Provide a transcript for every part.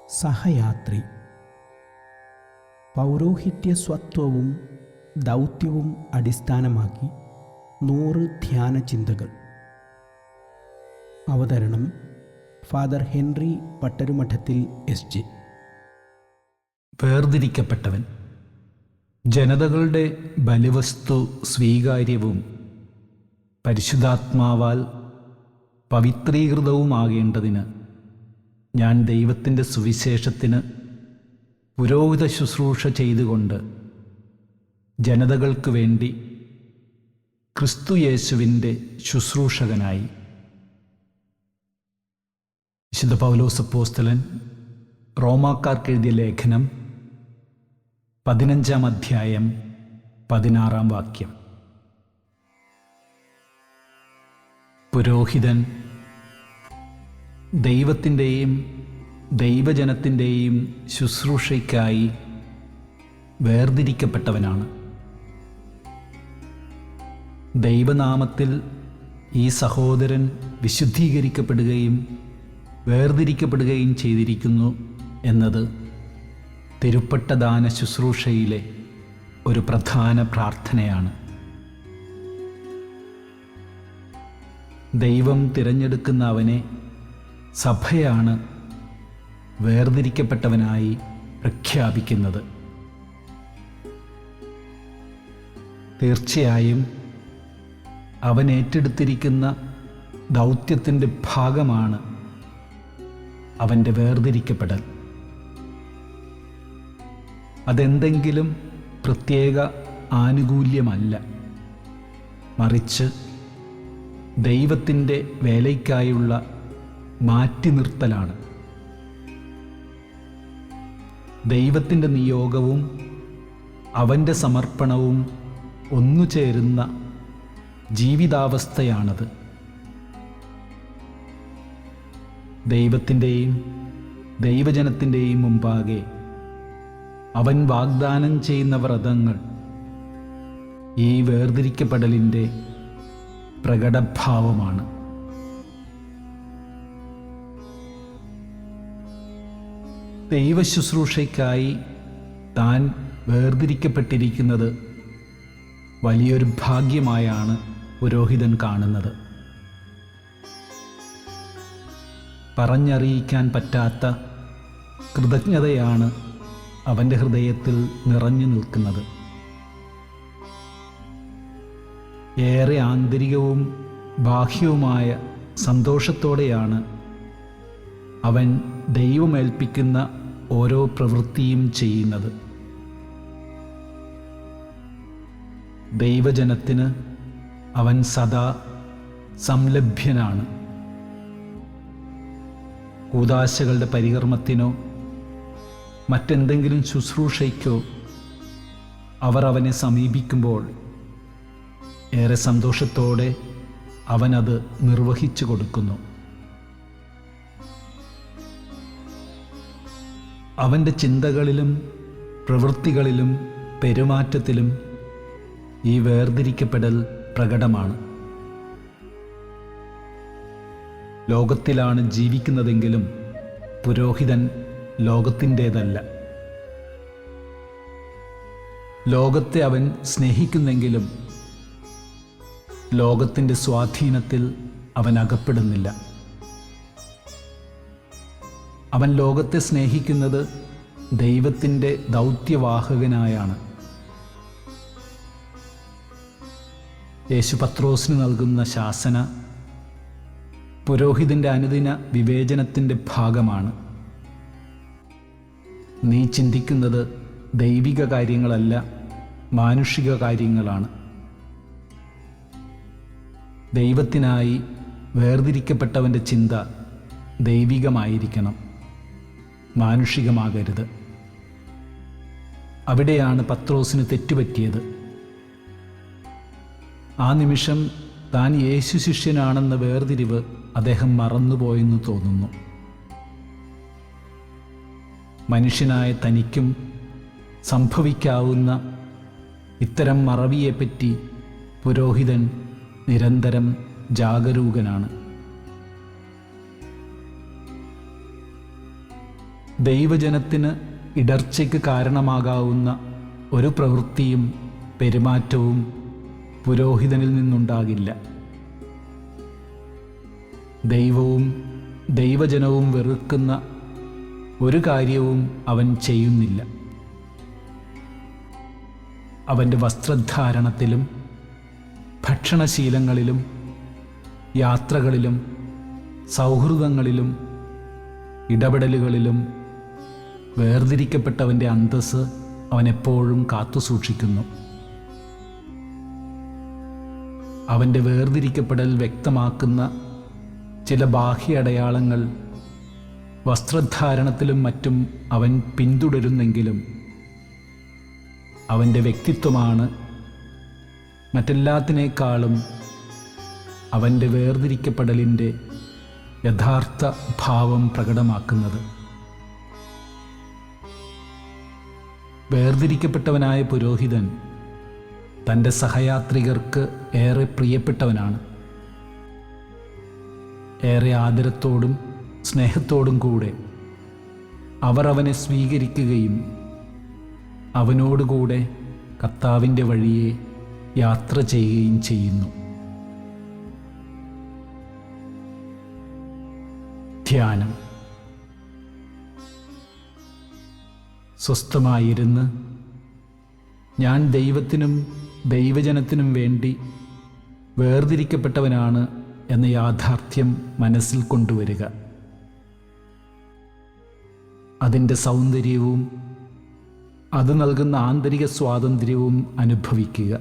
സഹയാത്രി. പൗരോഹിത്യസ്വത്വവും ദൗത്യവും അടിസ്ഥാനമാക്കി 100 ധ്യാന ചിന്തകൾ. അവതരണം ഫാദർ ഹെൻറി പട്ടരുമഠത്തിൽ എസ്.ജെ. വേർതിരിക്കപ്പെട്ടവൻ. ജനതകളുടെ ബലിവസ്തു സ്വീകാര്യവും പരിശുദ്ധാത്മാവാൽ പവിത്രീകൃതവുമാകേണ്ടതിന് ഞാൻ ദൈവത്തിൻ്റെ സുവിശേഷത്തിന് പുരോഹിത ശുശ്രൂഷ ചെയ്തുകൊണ്ട് ജനതകൾക്ക് വേണ്ടി ക്രിസ്തു യേശുവിൻ്റെ ശുശ്രൂഷകനായി. വിശുദ്ധ പൗലോസ് അപ്പോസ്തലൻ റോമാക്കാർക്കെഴുതിയ ലേഖനം 15-ാം അധ്യായം 16-ാം വാക്യം. പുരോഹിതൻ ദൈവത്തിൻ്റെയും ദൈവജനത്തിൻ്റെയും ശുശ്രൂഷയ്ക്കായി വേർതിരിക്കപ്പെട്ടവനാണ്. ദൈവനാമത്തിൽ ഈ സഹോദരൻ വിശുദ്ധീകരിക്കപ്പെടുകയും വേർതിരിക്കപ്പെടുകയും ചെയ്തിരിക്കുന്നു എന്നത് തിരുപ്പട്ടദാന ശുശ്രൂഷയിലെ ഒരു പ്രധാന പ്രാർത്ഥനയാണ്. ദൈവം തിരഞ്ഞെടുക്കുന്ന അവനെ സഭയാണ് വേർതിരിക്കപ്പെട്ടവനായി പ്രഖ്യാപിക്കുന്നത്. തീർച്ചയായും അവൻ ഏറ്റെടുത്തിരിക്കുന്ന ദൗത്യത്തിൻ്റെ ഭാഗമാണ് അവൻ്റെ വേർതിരിക്കപ്പെടൽ. അതെന്തെങ്കിലും പ്രത്യേക ആനുകൂല്യമല്ല, മറിച്ച് ദൈവത്തിൻ്റെ വേലയ്ക്കായുള്ള മാറ്റി നിർത്തലാണ്. ദൈവത്തിൻ്റെ നിയോഗവും അവൻ്റെ സമർപ്പണവും ഒന്നുചേരുന്ന ജീവിതാവസ്ഥയാണത്. ദൈവത്തിൻ്റെയും ദൈവജനത്തിൻ്റെയും മുമ്പാകെ അവൻ വാഗ്ദാനം ചെയ്യുന്ന വ്രതങ്ങൾ ഈ വേർതിരിക്കപ്പെടലിൻ്റെ പ്രകടഭാവമാണ്. ദൈവശുശ്രൂഷയ്ക്കായി താൻ വേർതിരിക്കപ്പെട്ടിരിക്കുന്നത് വലിയൊരു ഭാഗ്യമായാണ് പുരോഹിതൻ കാണുന്നത്. പറഞ്ഞറിയിക്കാൻ പറ്റാത്ത കൃതജ്ഞതയാണ് അവൻ്റെ ഹൃദയത്തിൽ നിറഞ്ഞു നിൽക്കുന്നത്. ഏറെ ആന്തരികവും ബാഹ്യവുമായ സന്തോഷത്തോടെയാണ് അവൻ ദൈവമേൽപ്പിക്കുന്ന ഓരോ പ്രവൃത്തിയും ചെയ്യുന്നത്. ദൈവജനത്തിന് അവൻ സദാ സംലഭ്യനാണ്. കൂദാശകളുടെ പരികർമ്മത്തിനോ മറ്റെന്തെങ്കിലും ശുശ്രൂഷയ്ക്കോ അവർ അവനെ സമീപിക്കുമ്പോൾ ഏറെ സന്തോഷത്തോടെ അവനത് നിർവഹിച്ചു കൊടുക്കുന്നു. അവൻ്റെ ചിന്തകളിലും പ്രവൃത്തികളിലും പെരുമാറ്റത്തിലും ഈ വേർതിരിക്കപ്പെടൽ പ്രകടമാണ്. ലോകത്തിലാണ് ജീവിക്കുന്നതെങ്കിലും പുരോഹിതൻ ലോകത്തിൻ്റേതല്ല. ലോകത്തെ അവൻ സ്നേഹിക്കുന്നെങ്കിലും ലോകത്തിൻ്റെ സ്വാധീനത്തിൽ അവൻ അകപ്പെടുന്നില്ല. അവൻ ലോകത്തെ സ്നേഹിക്കുന്നത് ദൈവത്തിൻ്റെ ദൗത്യവാഹകനായാണ്. യേശു പത്രോസിന് നൽകുന്ന ശാസന പുരോഹിതൻ്റെ അനുദിന വിവേചനത്തിൻ്റെ ഭാഗമാണ്. നീ ചിന്തിക്കുന്നത് ദൈവിക കാര്യങ്ങളല്ല, മാനുഷിക കാര്യങ്ങളാണ്. ദൈവത്തിനായി വേർതിരിക്കപ്പെട്ടവൻ്റെ ചിന്ത ദൈവികമായിരിക്കണം, മാനുഷികമാകരുത്. അവിടെയാണ് പത്രോസിന് തെറ്റുപറ്റിയത്. ആ നിമിഷം താൻ യേശു ശിഷ്യനാണെന്ന വേർതിരിവ് അദ്ദേഹം മറന്നുപോയെന്ന് തോന്നുന്നു. മനുഷ്യനായ തനിക്കും സംഭവിക്കാവുന്ന ഇത്തരം മറവിയെപ്പറ്റി പുരോഹിതൻ നിരന്തരം ജാഗരൂകനാണ്. ദൈവജനത്തിന് ഇടർച്ചയ്ക്ക് കാരണമാകാവുന്ന ഒരു പ്രവൃത്തിയും പെരുമാറ്റവും പുരോഹിതനിൽ നിന്നുണ്ടാകില്ല. ദൈവവും ദൈവജനവും വെറുക്കുന്ന ഒരു കാര്യവും അവൻ ചെയ്യുന്നില്ല. അവൻ്റെ വസ്ത്രധാരണത്തിലും ഭക്ഷണശീലങ്ങളിലും യാത്രകളിലും സൗഹൃദങ്ങളിലും ഇടപെടലുകളിലും വേർതിരിക്കപ്പെട്ടവൻ്റെ അന്തസ്സ് അവനെപ്പോഴും കാത്തുസൂക്ഷിക്കുന്നു. അവൻ്റെ വേർതിരിക്കപ്പെടൽ വ്യക്തമാക്കുന്ന ചില ബാഹ്യ അടയാളങ്ങൾ വസ്ത്രധാരണത്തിലും മറ്റും അവൻ പിന്തുടരുന്നെങ്കിലും അവൻ്റെ വ്യക്തിത്വമാണ് മറ്റെല്ലാത്തിനേക്കാളും അവൻ്റെ വേർതിരിക്കപ്പെടലിൻ്റെ യഥാർത്ഥ ഭാവം പ്രകടമാക്കുന്നത്. വേർതിരിക്കപ്പെട്ടവനായ പുരോഹിതൻ തൻ്റെ സഹയാത്രികർക്ക് ഏറെ പ്രിയപ്പെട്ടവനാണ്. ഏറെ ആദരത്തോടും സ്നേഹത്തോടും കൂടെ അവർ അവനെ സ്വീകരിക്കുകയും അവനോടുകൂടെ കർത്താവിൻ്റെ വഴിയെ യാത്ര ചെയ്യുകയും ചെയ്യുന്നു. ധ്യാനം. സ്വസ്ഥമായിരുന്ന് ഞാൻ ദൈവത്തിനും ദൈവജനത്തിനും വേണ്ടി വേർതിരിക്കപ്പെട്ടവനാണ് എന്ന യാഥാർത്ഥ്യം മനസ്സിൽ കൊണ്ടുവരിക. അതിൻ്റെ സൗന്ദര്യവും അത് നൽകുന്ന ആന്തരിക സ്വാതന്ത്ര്യവും അനുഭവിക്കുക.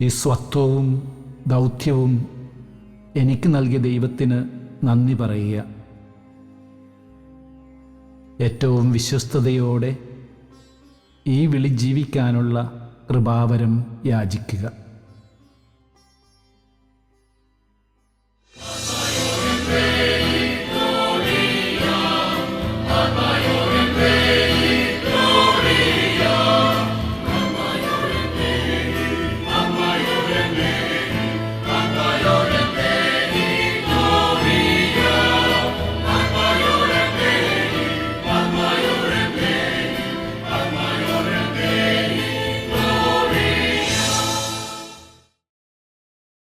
ഈ സ്വത്വവും ദൗത്യവും എനിക്ക് നൽകിയ ദൈവത്തിന് നന്ദി പറയുക. ഏറ്റവും വിശ്വസ്തയോടെ ഈ വിളി ജീവിക്കാനുള്ള കൃപാവരം യാചിക്കുക. Amen.